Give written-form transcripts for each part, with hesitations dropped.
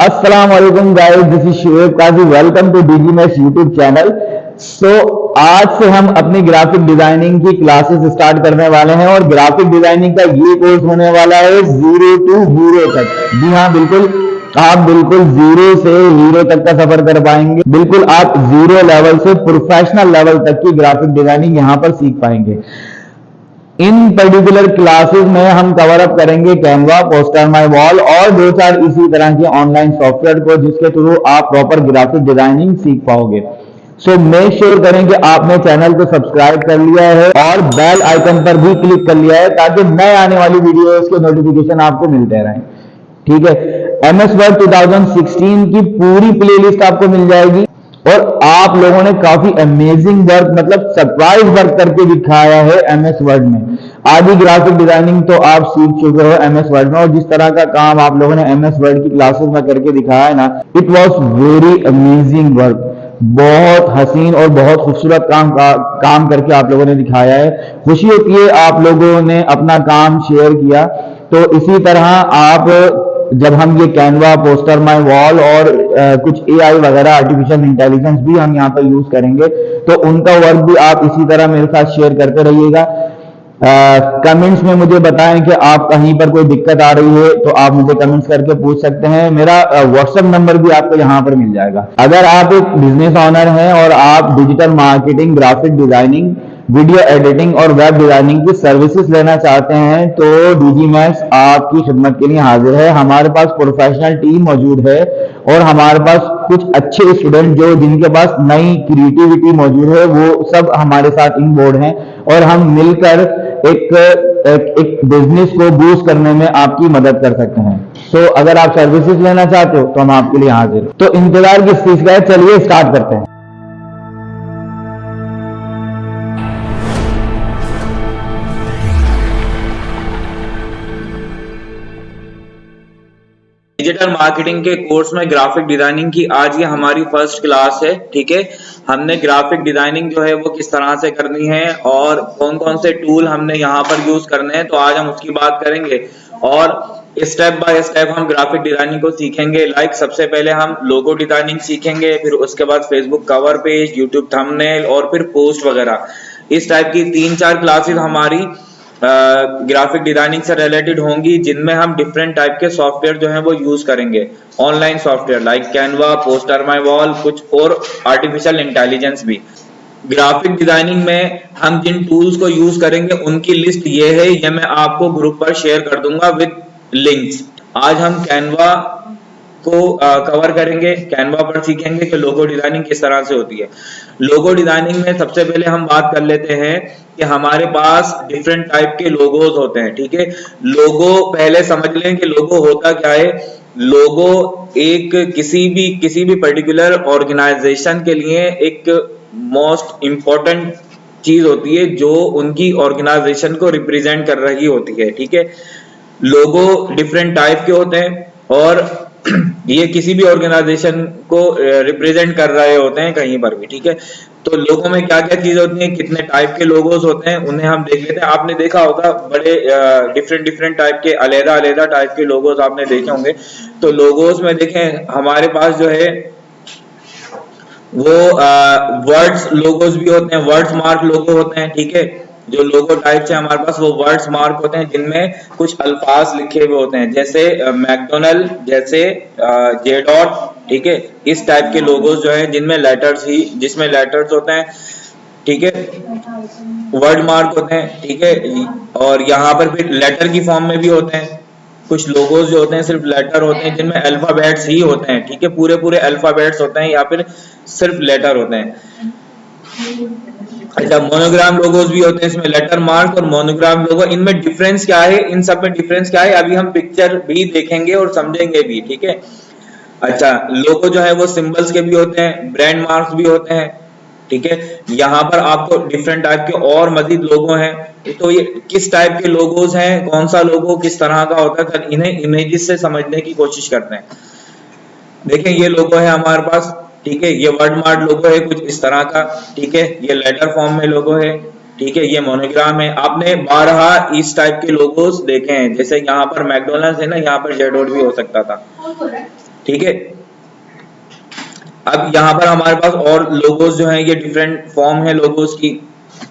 अस्सलाम वालेकुम guys, this is Shoaib Qazi. Welcome to डीजीनेस यूट्यूब चैनल। सो आज से हम अपनी ग्राफिक डिजाइनिंग की क्लासेस स्टार्ट करने वाले हैं और ग्राफिक डिजाइनिंग का ये कोर्स होने वाला है 0 to हीरो तक। जी हाँ, बिल्कुल आप बिल्कुल जीरो से हीरो तक का सफर कर पाएंगे। बिल्कुल आप जीरो लेवल से प्रोफेशनल लेवल तक की ग्राफिक डिजाइनिंग यहाँ पर सीख पाएंगे। इन पर्टिकुलर क्लासेस में हम कवर अप करेंगे कैनवा, पोस्टर माई वॉल और दो चार इसी तरह के ऑनलाइन सॉफ्टवेयर को जिसके थ्रू आप प्रॉपर ग्राफिक डिजाइनिंग सीख पाओगे। सो मेक श्योर करें कि आपने चैनल को सब्सक्राइब कर लिया है और बेल आइकन पर भी क्लिक कर लिया है ताकि नए आने वाली वीडियोस के नोटिफिकेशन आपको मिलते रहें। ठीक है, एमएस वर्ड 2016 की पूरी प्लेलिस्ट आपको मिल जाएगी और आप लोगों ने काफी अमेजिंग वर्क, मतलब सरप्राइज वर्क करके दिखाया है एमएस वर्ड में। आधी ग्राफिक डिजाइनिंग तो आप सीख चुके हो एमएस वर्ड में और जिस तरह का काम आप लोगों ने एमएस वर्ड की क्लासेस में करके दिखाया है ना, it was very amazing work. बहुत हसीन और बहुत खूबसूरत काम करके आप लोगों ने दिखाया है। खुशी होती है आप लोगों ने अपना काम शेयर किया। तो इसी तरह आप जब हम ये कैनवा, पोस्टर माई वॉल और कुछ एआई वगैरह आर्टिफिशियल इंटेलिजेंस भी हम यहाँ पर यूज करेंगे तो उनका वर्क भी आप इसी तरह मेरे साथ शेयर करते रहिएगा। कमेंट्स में मुझे बताएं कि आप कहीं पर कोई दिक्कत आ रही है तो आप मुझे कमेंट्स करके पूछ सकते हैं। मेरा व्हाट्सएप नंबर भी आपको यहाँ पर मिल जाएगा। अगर आप एक बिजनेस ऑनर हैं और आप digital marketing, graphic designing, video editing और वेब डिजाइनिंग की सर्विसेज लेना चाहते हैं तो डीजीमैक्स आपकी खिदमत के लिए हाजिर है। हमारे पास प्रोफेशनल टीम मौजूद है और हमारे पास कुछ अच्छे स्टूडेंट जो जिनके पास नई क्रिएटिविटी मौजूद है वो सब हमारे साथ इन बोर्ड हैं और हम मिलकर एक बिजनेस को बूस्ट करने में आपकी मदद कर सकते हैं। तो अगर आप सर्विसेज लेना चाहते हो तो हम आपके लिए हाजिर। तो इंतजार किस चीज का है, चलिए स्टार्ट करते हैं। डिजिटल मार्केटिंग के कोर्स में ग्राफिक डिजाइनिंग की आज ये हमारी फर्स्ट क्लास है। ठीक है, हमने ग्राफिक डिजाइनिंग जो है वो किस तरह से करनी है और कौन कौन से टूल हमने यहाँ पर यूज करने हैं तो आज हम उसकी बात करेंगे और स्टेप बाय स्टेप हम ग्राफिक डिजाइनिंग को सीखेंगे। लाइक सबसे पहले हम लोगो डिजाइनिंग सीखेंगे, फिर उसके बाद Facebook cover page, YouTube thumbnail और फिर पोस्ट वगैरह। इस टाइप की 3-4 क्लासेस हमारी ग्राफिक डिजाइनिंग से रिलेटेड होंगी जिनमें हम डिफरेंट टाइप के सॉफ्टवेयर जो है वो यूज करेंगे। Online software like Canva, poster my wall, कुछ और आर्टिफिशियल इंटेलिजेंस भी। ग्राफिक डिजाइनिंग में हम जिन टूल्स को यूज करेंगे उनकी लिस्ट ये है, ये मैं आपको ग्रुप पर शेयर कर दूंगा विद लिंक्स। आज हम कैनवा को कवर करेंगे, कैनवा पर सीखेंगे कि लोगो डिजाइनिंग किस तरह से होती है। लोगो डिजाइनिंग में सबसे पहले हम बात कर लेते हैं कि हमारे पास डिफरेंट टाइप के लोगोज होते हैं। ठीक है, लोगो पहले समझ लें कि लोगो होता क्या है। लोगो एक किसी भी पर्टिकुलर ऑर्गेनाइजेशन के लिए एक मोस्ट इंपॉर्टेंट चीज होती है जो उनकी ऑर्गेनाइजेशन को रिप्रेजेंट कर रही होती है। ठीक है, लोगो डिफरेंट टाइप के होते हैं और ये किसी भी ऑर्गेनाइजेशन को रिप्रेजेंट कर रहे होते हैं कहीं पर भी। ठीक है, तो लोगों में क्या क्या चीज होती है, कितने टाइप के लोगोस होते हैं उन्हें हम देख लेते हैं। आपने देखा होगा बड़े डिफरेंट टाइप के अलग टाइप के लोगोस आपने देखे होंगे। तो लोगोस में देखें हमारे पास जो है वो वर्ड्स लोगोस भी होते हैं, वर्ड्स मार्क लोगो होते हैं। ठीक है, जो लोगो टाइप्स है हमारे पास वो वर्ड्स मार्क होते हैं जिनमें कुछ अल्फाज लिखे हुए होते हैं, जैसे मैकडोनल्ड, जैसे जे डॉट। ठीक है, इस टाइप के लोगोस जो है जिसमें लेटर्स होते हैं। ठीक है, वर्ड मार्क होते हैं। ठीक है, और यहाँ पर फिर लेटर की फॉर्म में भी होते हैं। कुछ लोगोस जो होते हैं सिर्फ लेटर होते हैं जिनमें अल्फाबेट्स ही होते हैं। ठीक है, पूरे अल्फाबेट्स होते हैं या फिर सिर्फ लेटर होते हैं। अच्छा, मोनोग्राम लोगोस भी होते हैं, इसमें लेटर मार्क और मोनोग्राम लोगो। इनमें डिफरेंस क्या है, इन सब में डिफरेंस क्या है अभी हम पिक्चर भी देखेंगे और समझेंगे भी। ठीक है, अच्छा, लोगो जो है वो सिंबल्स के भी होते हैं, ब्रांड मार्क्स भी होते हैं। ठीक है, यहाँ पर आपको डिफरेंट टाइप के और मजीद लोगो हैं। तो ये किस टाइप के लोगोस हैं, कौन सा लोगो किस तरह का होता है, इन्हें इमेजेस से समझने की कोशिश करते हैं। देखें ये लोगो है हमारे पास। ठीक है, ये वर्ड मार्क लोगो है कुछ इस तरह का। ठीक है, ये लेटर फॉर्म में लोगो है। ठीक है, ये मोनोग्राम है। आपने 12 इस टाइप के लोगोस देखे हैं, जैसे यहाँ पर मैकडोनल्ड्स है ना, यहाँ पर जेड भी हो सकता था। ठीक है। अब यहाँ पर हमारे पास और लोगोस जो हैं, ये डिफरेंट फॉर्म है लोगोस की।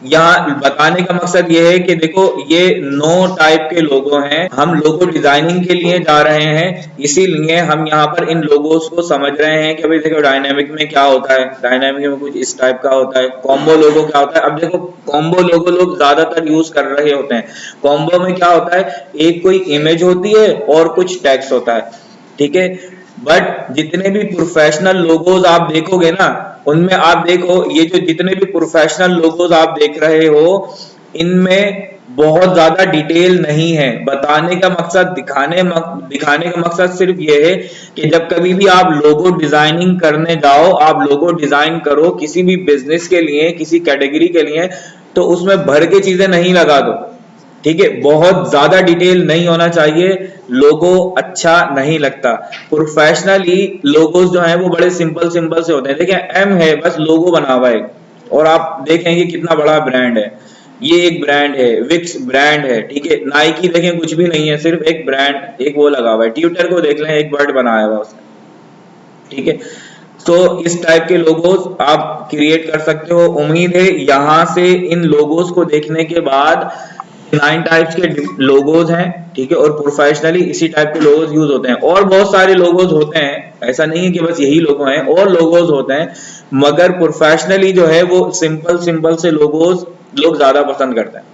यहाँ बताने का मकसद ये है कि देखो ये 9 टाइप के लोगो हैं, हम लोगो डिजाइनिंग के लिए जा रहे हैं, इसीलिए हम यहाँ पर इन लोगोस को समझ रहे हैं कि भाई देखो डायनामिक में क्या होता है, डायनामिक में कुछ इस टाइप का होता है, कॉम्बो लोगो क्या होता है। अब देखो कॉम्बो लोगो लोग ज्यादातर यूज कर रहे होते हैं। कॉम्बो में क्या होता है, एक कोई इमेज होती है और कुछ टेक्स्ट होता है, ठीक है। बट जितने भी प्रोफेशनल लोगोज आप देखोगे ना, उनमें आप देखो ये जो जितने भी प्रोफेशनल लोगोज आप देख रहे हो, इनमें बहुत ज्यादा डिटेल नहीं है। बताने का मकसद, दिखाने का मकसद सिर्फ ये है कि जब कभी भी आप लोगो डिजाइनिंग करने जाओ, आप लोगो डिजाइन करो किसी भी बिजनेस के लिए, किसी कैटेगरी के लिए, तो उसमें भर के चीजें नहीं लगा दो, ठीक है। बहुत ज्यादा डिटेल नहीं होना चाहिए, लोगो अच्छा नहीं लगता। प्रोफेशनली लोगोस जो है वो बड़े सिंपल सिंपल से होते हैं। देखिए एम है, बस लोगो बना हुआ है, और आप देखेंगे कितना बड़ा ब्रांड है। ये एक ब्रांड है, विक्स ब्रांड है, ठीक है। नाइकी देखें कुछ भी नहीं है, सिर्फ एक ब्रांड, एक वो लगा हुआ है। ट्विटर को देख लें, एक बर्ड बनाया हुआ उसने, ठीक है। तो इस टाइप के लोगोस आप क्रिएट कर सकते हो। उम्मीद है यहाँ से इन लोगोस को देखने के बाद 9 टाइप्स के लोगोज हैं, ठीक है, और प्रोफेशनली इसी टाइप के लोगोज यूज होते हैं। और बहुत सारे लोगोज होते हैं, ऐसा नहीं है कि बस यही लोगो हैं, और लोगोज होते हैं, मगर प्रोफेशनली जो है वो सिंपल सिंपल से लोगोज लोग ज्यादा पसंद करते हैं।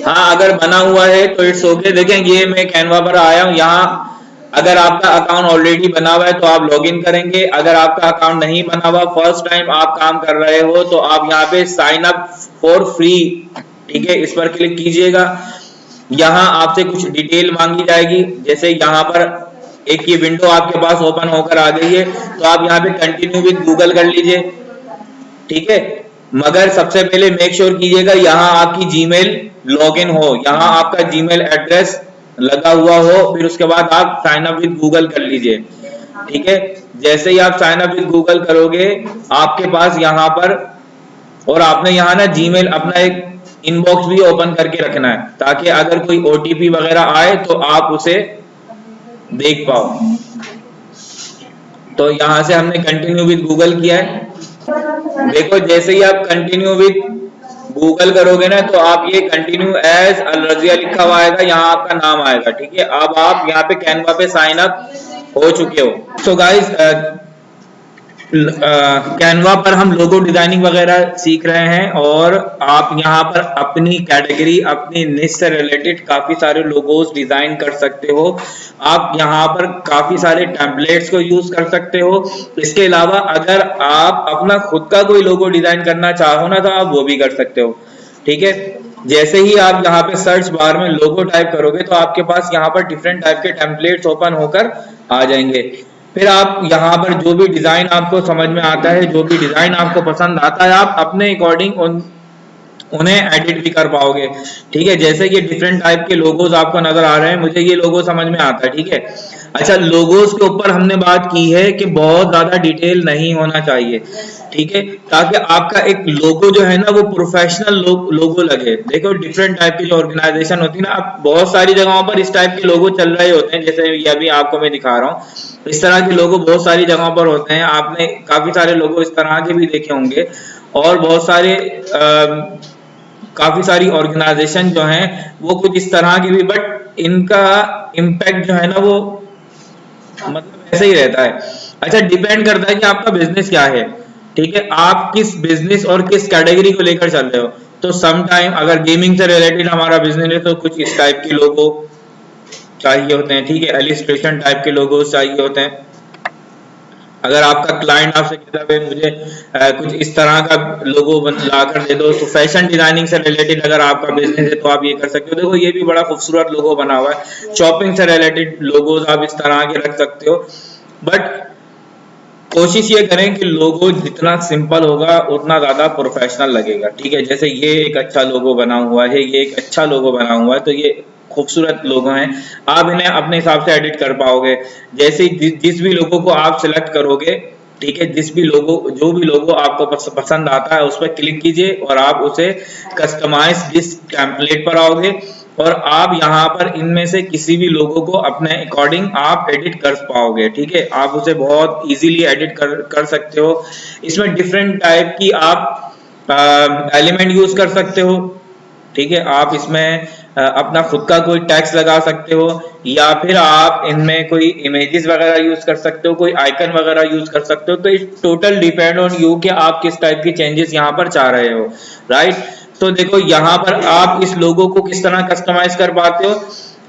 हाँ, अगर बना हुआ है तो इट्स ओके। देखें ये मैं कैनवा पर आया हूँ, यहाँ अगर आपका अकाउंट ऑलरेडी बना हुआ है तो आप लॉगिन करेंगे। अगर आपका अकाउंट नहीं बना हुआ, फर्स्ट टाइम आप काम कर रहे हो, तो आप यहाँ पे साइन अप फॉर फ्री, ठीक है, इस पर क्लिक कीजिएगा। यहाँ आपसे कुछ डिटेल मांगी जाएगी, जैसे यहाँ पर एक ये विंडो आपके पास ओपन होकर आ गई है, तो आप यहाँ पे कंटिन्यू विद गूगल कर लीजिए, ठीक है। मगर सबसे पहले मेक श्योर कीजिएगा यहाँ आपकी जीमेल लॉगिन हो, यहाँ आपका जीमेल एड्रेस लगा हुआ हो, फिर उसके बाद आप साइन अप विद गूगल कर लीजिए, ठीक है। जैसे ही आप साइन अप विद गूगल करोगे, आपके पास यहाँ पर, और आपने यहाँ ना जीमेल अपना एक इनबॉक्स भी ओपन करके रखना है, ताकि अगर कोई ओटीपी वगैरह आए तो आप उसे देख पाओ। तो यहाँ से हमने कंटिन्यू विद गूगल किया है। देखो जैसे ही आप कंटिन्यू विद गूगल करोगे ना, तो आप ये कंटिन्यू एज अल रजिया लिखा हुआ आएगा, यहाँ आपका नाम आएगा, ठीक है। अब आप यहाँ पे कैनवा पे साइन अप हो चुके हो। सो गाइस, कैनवा पर हम लोगो डिजाइनिंग वगैरह सीख रहे हैं, और आप यहाँ पर अपनी कैटेगरी, अपनी निश से रिलेटेड काफी सारे लोगोस डिजाइन कर सकते हो। आप यहाँ पर काफी सारे टेम्पलेट्स को यूज कर सकते हो। इसके अलावा अगर आप अपना खुद का कोई लोगो डिजाइन करना चाहो ना, तो आप वो भी कर सकते हो, ठीक है। जैसे ही आप यहाँ पे सर्च बार में लोगो टाइप करोगे, तो आपके पास यहाँ पर डिफरेंट टाइप के टेम्पलेट्स ओपन होकर आ जाएंगे। फिर आप यहाँ पर जो भी डिजाइन आपको समझ में आता है, जो भी डिजाइन आपको पसंद आता है, आप अपने अकॉर्डिंग उन्हें एडिट भी कर पाओगे, ठीक है। जैसे कि डिफरेंट टाइप के लोगोस आपको नजर आ रहे हैं, मुझे ये लोगो समझ में आता है, ठीक है। अच्छा, लोगोस के ऊपर हमने बात की है कि बहुत ज्यादा डिटेल नहीं होना चाहिए, ठीक है, ताकि आपका एक लोगो जो है ना वो प्रोफेशनल लोगो लगे। देखो डिफरेंट टाइप की जो ऑर्गेनाइजेशन होती है ना, अब बहुत सारी जगहों पर इस टाइप के लोगो चल रहे होते हैं, जैसे ये अभी आपको मैं दिखा रहा हूँ। इस तरह के लोगो बहुत सारी जगहों पर होते हैं, आपने काफी सारे लोगो इस तरह के भी देखे होंगे, और बहुत सारे काफी सारी ऑर्गेनाइजेशन जो हैं वो कुछ इस तरह की भी, बट इनका इम्पैक्ट जो है ना वो मतलब ऐसे ही रहता है। अच्छा, डिपेंड करता है कि आपका बिजनेस क्या है, ठीक है, आप किस बिजनेस और किस कैटेगरी को लेकर चल रहे हो। तो सम टाइम अगर गेमिंग से रिलेटेड हमारा बिजनेस है, तो कुछ इस टाइप के लोगो चाहिए होते हैं, ठीक है, एलिस्ट्रेशन टाइप के लोगो चाहिए होते हैं। अगर आपका क्लाइंट आपसे कहता है मुझे कुछ इस तरह का लोगो ला कर दे दो, तो फैशन डिजाइनिंग से रिलेटेड अगर आपका बिजनेस है तो आप ये कर सकते हो। देखो ये भी बड़ा खूबसूरत लोगो बना हुआ है। शॉपिंग से रिलेटेड लोगोज आप इस तरह के रख सकते हो, बट कोशिश ये करें कि लोगो जितना सिंपल होगा उतना ज्यादा प्रोफेशनल लगेगा, ठीक है। जैसे ये एक अच्छा लोगो बना हुआ है, ये एक अच्छा लोगो बना हुआ है, तो ये खूबसूरत लोगो हैं, आप इन्हें अपने हिसाब से एडिट कर पाओगे। जैसे जिस भी लोगो को आप सिलेक्ट करोगे, ठीक है, जो भी लोगो आपको पसंद आता है उस पर क्लिक कीजिए, और आप उसे कस्टमाइज जिस टेम्पलेट पर आओगे, और आप यहाँ पर इनमें से किसी भी लोगो को अपने अकॉर्डिंग आप एडिट कर पाओगे, ठीक है। आप उसे बहुत इजीली एडिट कर सकते हो। इसमें डिफरेंट टाइप की आप एलिमेंट यूज कर सकते हो, ठीक है। आप इसमें अपना खुद का कोई टैक्स लगा सकते हो, या फिर आप इनमें कोई इमेजेस वगैरह यूज कर सकते हो, कोई आइकन वगैरह यूज कर सकते हो। तो it total depend on you कि आप किस टाइप की चेंजेस यहाँ पर चाह रहे हो, राइट। तो देखो यहाँ पर आप इस लोगो को किस तरह कस्टमाइज कर पाते हो।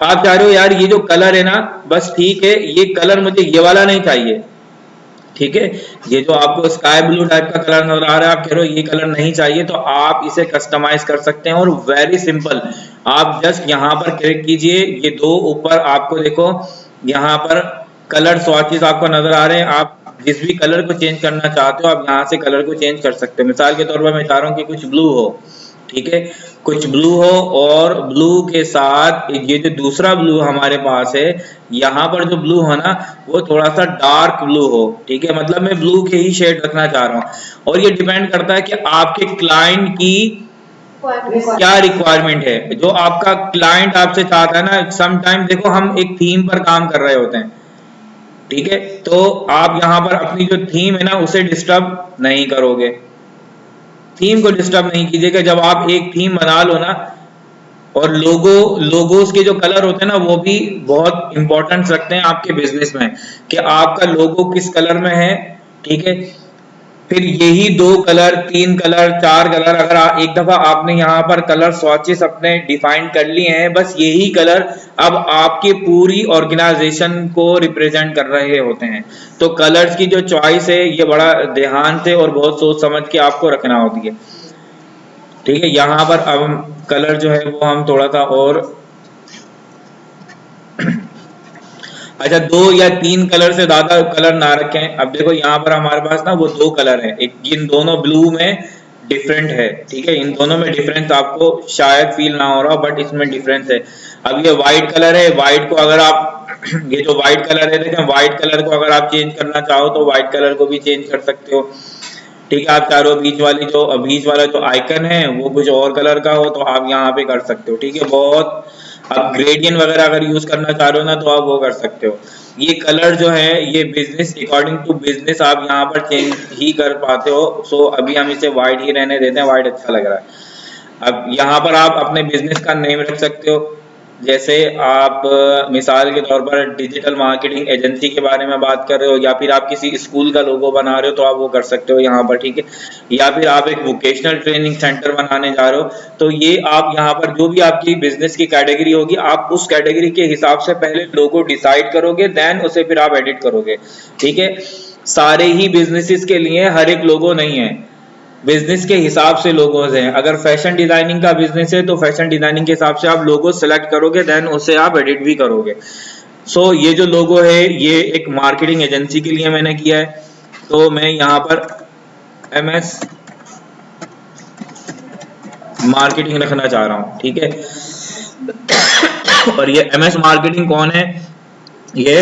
आप चाह रहे हो यार ये जो कलर है ना, बस ठीक है, ये कलर मुझे ये वाला नहीं चाहिए, ठीक है। ये जो आपको स्काई ब्लू टाइप का कलर नजर आ रहा है, आप कह रहे हो ये कलर नहीं चाहिए, तो आप इसे कस्टमाइज कर सकते हैं। और वेरी सिंपल, आप जस्ट यहाँ पर क्लिक कीजिए, ये दो ऊपर आपको देखो यहाँ पर कलर स्वॉचेस आपको नजर आ रहे हैं। आप जिस भी कलर को चेंज करना चाहते हो आप यहाँ से कलर को चेंज कर सकते हो। मिसाल के तौर पर मैं चाह रहा हूँ कि कुछ ब्लू हो, ठीक है, कुछ ब्लू हो, और ब्लू के साथ ये जो दूसरा ब्लू हमारे पास है, यहाँ पर जो ब्लू है ना वो थोड़ा सा डार्क ब्लू हो, ठीक है। मतलब मैं ब्लू के ही शेड रखना चाह रहा हूँ। और ये डिपेंड करता है कि आपके क्लाइंट की क्या रिक्वायरमेंट है, जो आपका क्लाइंट आपसे चाहता है ना। सम टाइम देखो हम एक थीम पर काम कर रहे होते हैं, ठीक है, तो आप यहाँ पर अपनी जो थीम है ना उसे डिस्टर्ब नहीं करोगे, थीम को डिस्टर्ब नहीं कीजिएगा। जब आप एक थीम बना लो ना, और लोगोस के जो कलर होते हैं ना वो भी बहुत इंपॉर्टेंस रखते हैं आपके बिजनेस में, कि आपका लोगो किस कलर में है, ठीक है। फिर यही दो कलर, तीन कलर, चार कलर, अगर एक दफा आपने यहाँ पर कलर स्वॉचेस अपने डिफाइन कर लिए हैं, बस यही कलर अब आपकी पूरी ऑर्गेनाइजेशन को रिप्रेजेंट कर रहे होते हैं। तो कलर्स की जो चॉइस है ये बड़ा ध्यान से और बहुत सोच समझ के आपको रखना होती है, ठीक है। यहाँ पर अब हम कलर जो है वो हम थोड़ा सा और अच्छा, दो या तीन कलर से ज्यादा कलर ना रखें। अब देखो यहाँ पर हमारे पास ना वो दो कलर है, एक इन दोनों ब्लू में डिफरेंट है, ठीक है, इन दोनों में डिफरेंस आपको शायद फील ना हो रहा, बट इसमें डिफरेंस है। अब ये व्हाइट कलर है, व्हाइट को अगर आप ये जो व्हाइट कलर है देखें, व्हाइट कलर को अगर आप चेंज करना चाहो तो व्हाइट कलर को भी चेंज कर सकते हो, ठीक है। आप चारों बीच वाला जो आइकन है वो कुछ और कलर का हो तो आप यहाँ पे कर सकते हो, ठीक है। बहुत आप ग्रेडियंट वगैरह अगर यूज करना चाह रहे हो ना तो आप वो कर सकते हो। ये कलर जो है ये बिजनेस अकॉर्डिंग टू बिजनेस आप यहाँ पर चेंज ही कर पाते हो। सो अभी हम इसे व्हाइट ही रहने देते हैं, व्हाइट अच्छा लग रहा है। अब यहाँ पर आप अपने बिजनेस का नेम रख सकते हो, जैसे आप मिसाल के तौर पर डिजिटल मार्केटिंग एजेंसी के बारे में बात कर रहे हो, या फिर आप किसी स्कूल का लोगो बना रहे हो तो आप वो कर सकते हो यहाँ पर, ठीक है। या फिर आप एक वोकेशनल ट्रेनिंग सेंटर बनाने जा रहे हो, तो ये आप यहाँ पर जो भी आपकी बिजनेस की कैटेगरी होगी आप उस कैटेगरी के हिसाब से पहले लोगो डिसाइड करोगे, देन उसे फिर आप एडिट करोगे, ठीक है। सारे ही बिजनेसेस के लिए हर एक लोगो नहीं है, बिजनेस के हिसाब से लोगोज हैं। अगर फैशन डिजाइनिंग का बिजनेस है तो फैशन डिजाइनिंग के हिसाब से आप लोगो सेलेक्ट करोगे, देन उसे आप एडिट भी करोगे। सो ये जो लोगो है ये एक मार्केटिंग एजेंसी के लिए मैंने किया है, तो मैं यहाँ पर MS मार्केटिंग रखना चाह रहा हूँ, ठीक है। और ये MS मार्केटिंग कौन है, ये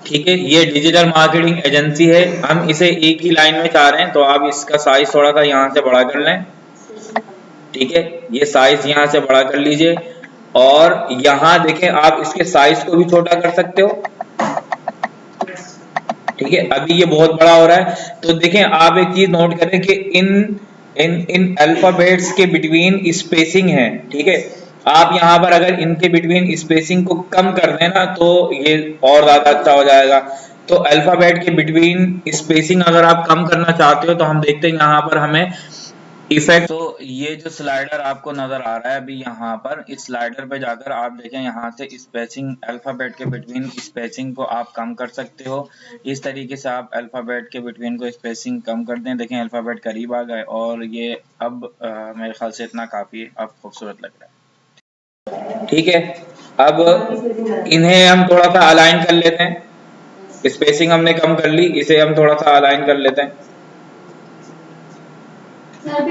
ठीक है, ये डिजिटल मार्केटिंग एजेंसी है। हम इसे एक ही लाइन में चाह रहे हैं, तो आप इसका साइज थोड़ा सा यहाँ से बड़ा कर लें, ठीक है। ये साइज यहाँ से बड़ा कर लीजिए, और यहाँ देखें आप इसके साइज को भी छोटा कर सकते हो, ठीक है। अभी ये बहुत बड़ा हो रहा है, तो देखें आप एक चीज नोट करें कि इन इन इन अल्फाबेट्स के बिटवीन स्पेसिंग है, ठीक है। आप यहाँ पर अगर इनके बिटवीन स्पेसिंग को कम कर दें ना तो ये और ज्यादा अच्छा हो जाएगा। तो अल्फाबेट के बिटवीन स्पेसिंग अगर आप कम करना चाहते हो तो हम देखते हैं यहाँ पर हमें इफेक्ट। तो ये जो स्लाइडर आपको नजर आ रहा है अभी यहाँ पर, इस स्लाइडर पे जाकर आप देखें यहाँ से स्पेसिंग, अल्फाबेट के बिटवीन स्पेसिंग को आप कम कर सकते हो। इस तरीके से आप अल्फाबेट के बिटवीन को स्पेसिंग कम कर दें। देखें अल्फाबेट करीब आ गए, और ये अब मेरे ख्याल से इतना काफी अब खूबसूरत लग रहा है, ठीक है। अब इन्हें हम थोड़ा सा अलाइन कर लेते हैं, स्पेसिंग हमने कम कर ली, इसे हम थोड़ा सा अलाइन कर लेते हैं,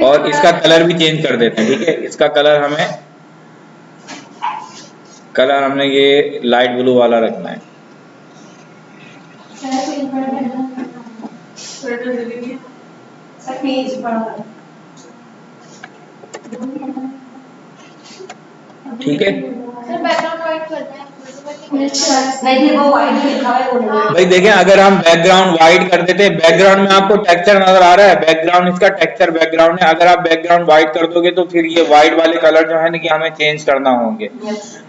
और इसका कलर भी चेंज कर देते हैं, ठीक है। इसका कलर हमें कलर हमने ये लाइट ब्लू वाला रखना है। ठीक है भाई देखें, अगर हम बैकग्राउंड व्हाइट कर देते हैं, बैकग्राउंड में आपको टेक्सचर नजर आ रहा है, बैकग्राउंड इसका टेक्सचर बैकग्राउंड है। अगर आप बैकग्राउंड व्हाइट कर दोगे तो फिर ये व्हाइट वाले कलर जो है ना कि हमें चेंज करना होंगे।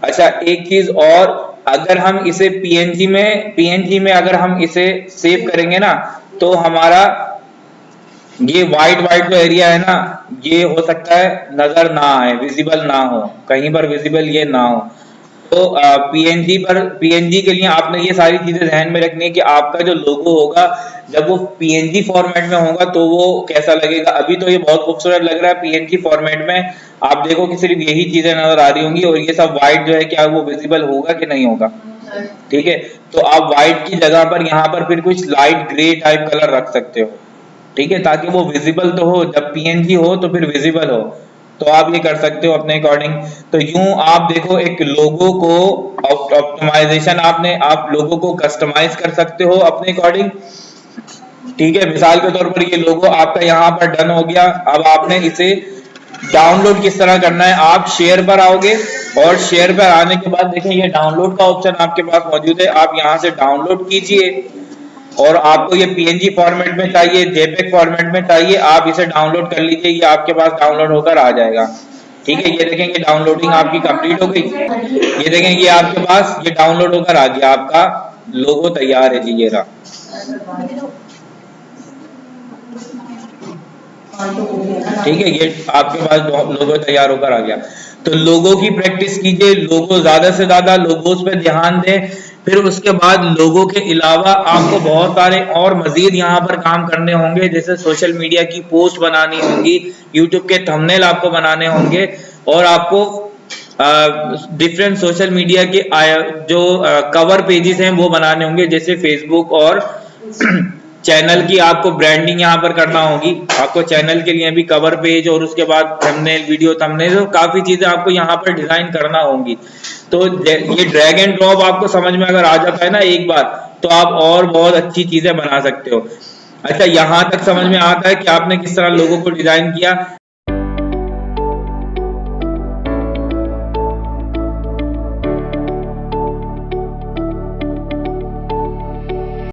अच्छा एक चीज और, अगर हम इसे पीएनजी में अगर हम इसे सेव करेंगे ना तो हमारा ये व्हाइट जो एरिया है ना ये हो सकता है नजर ना आए, विजिबल ना हो, कहीं पर विजिबल ये ना हो। तो पीएनजी के लिए आपने ये सारी चीजें ध्यान में रखनी है कि आपका जो लोगो होगा जब वो पीएनजी फॉर्मेट में होगा तो वो कैसा लगेगा। अभी तो ये बहुत खूबसूरत लग रहा है पीएनजी फॉर्मेट में, आप देखो कि सिर्फ यही चीजें नजर आ रही होंगी और ये सब व्हाइट जो है क्या वो विजिबल होगा कि नहीं होगा। ठीक है, तो आप व्हाइट की जगह पर यहाँ पर फिर कुछ लाइट ग्रे टाइप कलर रख सकते हो। ठीक है, ताकि वो विजिबल तो हो, जब पीएनजी हो तो फिर विजिबल हो। तो आप ये कर सकते हो अपने अकॉर्डिंग। तो यूं आप देखो एक लोगो को ऑप्टिमाइजेशन आप लोगो को कस्टमाइज कर सकते हो अपने अकॉर्डिंग। ठीक है, मिसाल के तौर पर ये लोगो आपका यहाँ पर डन हो गया। अब आपने इसे डाउनलोड किस तरह करना है, आप शेयर पर आओगे और शेयर पर आने के बाद देखें ये डाउनलोड का ऑप्शन आपके पास मौजूद है। आप यहाँ से डाउनलोड कीजिए और आपको ये पीएनजी फॉर्मेट में चाहिए, जेपेग फॉर्मेट में चाहिए, आप इसे डाउनलोड कर लीजिए, ये आपके पास डाउनलोड होकर आ जाएगा। ठीक है, ये देखेंगे डाउनलोडिंग आपकी कंप्लीट हो गई। ये देखें ये आपके पास ये डाउनलोड होकर आ गया, आपका लोगो तैयार है जी, ये रहा। ठीक है, ये आपके पास लोगो तैयार होकर आ गया। तो लोगो की प्रैक्टिस कीजिए, लोगो ज्यादा से ज्यादा लोगोस पे ध्यान दें। फिर उसके बाद लोगों के अलावा आपको बहुत सारे और मजीद यहाँ पर काम करने होंगे, जैसे सोशल मीडिया की पोस्ट बनानी होंगी, यूट्यूब के थंबनेल आपको बनाने होंगे और आपको डिफरेंट सोशल मीडिया के जो कवर पेजेस हैं वो बनाने होंगे, जैसे फेसबुक और चैनल की आपको ब्रांडिंग यहाँ पर करना होगी। आपको चैनल के लिए भी कवर पेज और उसके बाद थंबनेल, वीडियो थंबनेल, तो काफी चीजें आपको यहाँ पर डिजाइन करना होंगी। तो ये ड्रैग एंड ड्रॉप आपको समझ में अगर आ जाता है ना एक बार, तो आप और बहुत अच्छी चीजें बना सकते हो। अच्छा यहाँ तक समझ में आता है कि आपने किस तरह लोगों को डिजाइन किया।